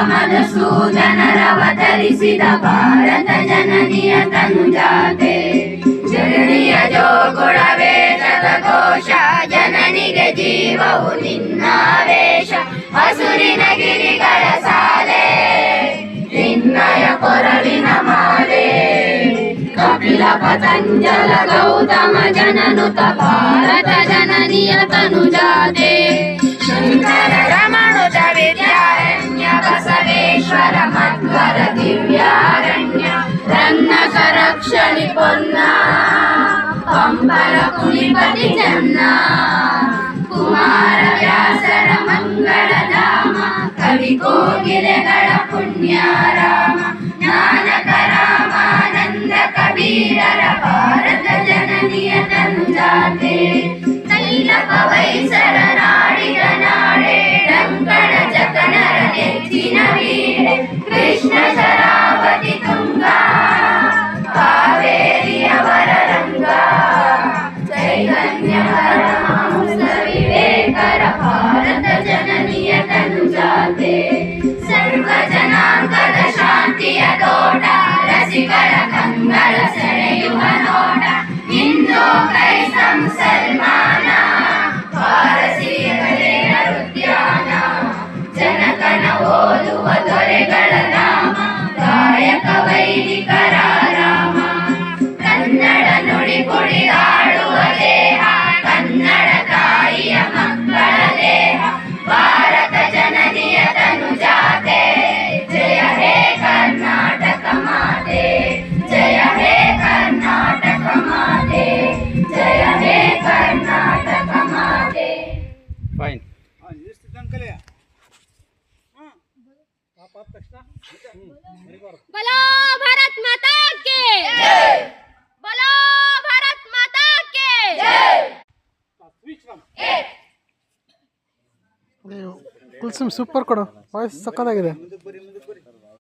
ಮಧುಸೂದನರವತರಿಸಿದ ಭಾರತ ಜನನಿಯ ತನುಜಾತೆ ಜನನಿಯ ಜೋಗುಳ ವೇದದ ಘೋಷ ಜನನಿಗೆ ಜೀವವು ನಿನ್ನಾವೇಶ ಹಸುರಿನ ಗಿರಿಗಳ ಸಾಲೆ ನಿನ್ನಯ ಕೊರಳಿನ ಮಾಲೆ ಕಪಿಲ ಪತಂಜಲ ಗೌತಮ ಜನನುತ ಭಾರತ ಜನನಿಯ ತನುಜಾತೆ ಶಂಕರ ರಮಣುತ ವಿದ್ಯಾರಣ್ಯ ಬಸವೇಶ್ವರ ಮಧ್ವರ ದಿವ್ಯಾರಣ್ಯ ರನ್ನ ಕರಕ್ಷಣಿ ಪೊನ್ನ ಪಂಪರ ಕುಣಿಪತಿ ಚೆನ್ನ ಕುಮಾರ ವ್ಯಾಸರ ಮಂಗಳಧಾಮ ಕವಿ ಕೋಗಿಲೆಗಳ ಪುಣ್ಯಾರಾಮ ನಾನಕ ರಾಮಾನಂದ ಕಬೀರರ ಭಾರತ ಜನನಿಯ ತನುಜಾತೆ ತೈಲ ಪವೈಸರ ನಾಡಿಗ ನಾಡೆ ಡಂಕಣ ಜಕಣರ ನೆಚ್ಚಿನ ವೀಣೆ ಕೃಷ್ಣ ಶರಾವತಿ ತುಂಗ ಕಾವೇರಿಯವರ ರಂಗ ಚೈತನ್ಯ ಪರಮಹಂಸ ವಿವೇಕರ ಭಾರತ ಜನನಿಯ ತನುಜಾತೆ ಸರ್ವ ಜನಾಂಗದ ಶಾಂತಿಯ ತೋಟ ರಸಿಕರ ಕಂಗಳ ಸೆಳೆಯುವ ನೋಟ ಹಿಂದೂ ಕ್ರೈಸ್ತ ಮುಸಲ್ಮಾನ ಪಾರಸೀಕರ ಉದ್ಯಾನ ಜನಕನ ಓದುವ ದೊರೆಗಳ ನಾಮ ಗಾಯಕ ವೈದಿಕರ ರಾಮ ಕನ್ನಡ ನುಡಿ ಕುಡಿದಾಡುವ ದೇಹ ಕನ್ನಡ ತಾಯಿಯ ಮಕ್ಕಳ ದೇಹ ಭಾರತ ಜನನಿಯ ತನುಜಾತೆ ಜಯ ಹೇ ಕರ್ನಾಟಕ ಮಾತೆ ಜಯ ಹೇ ಕರ್ನಾಟಕ ಮಾತೆ ಜಯ ಹೇ ಕರ್ನಾಟಕ ಮಾತೆ. ಫೈನ್. बोलो भारत माता की बोलो भारत माता की ಕುಲ್ಸುಮ್ ಸೂಪರ್ ಕೊಡು ವಾಯ್ಸ್ ಸಕ್ಕತ್ತಾಗಿದೆ.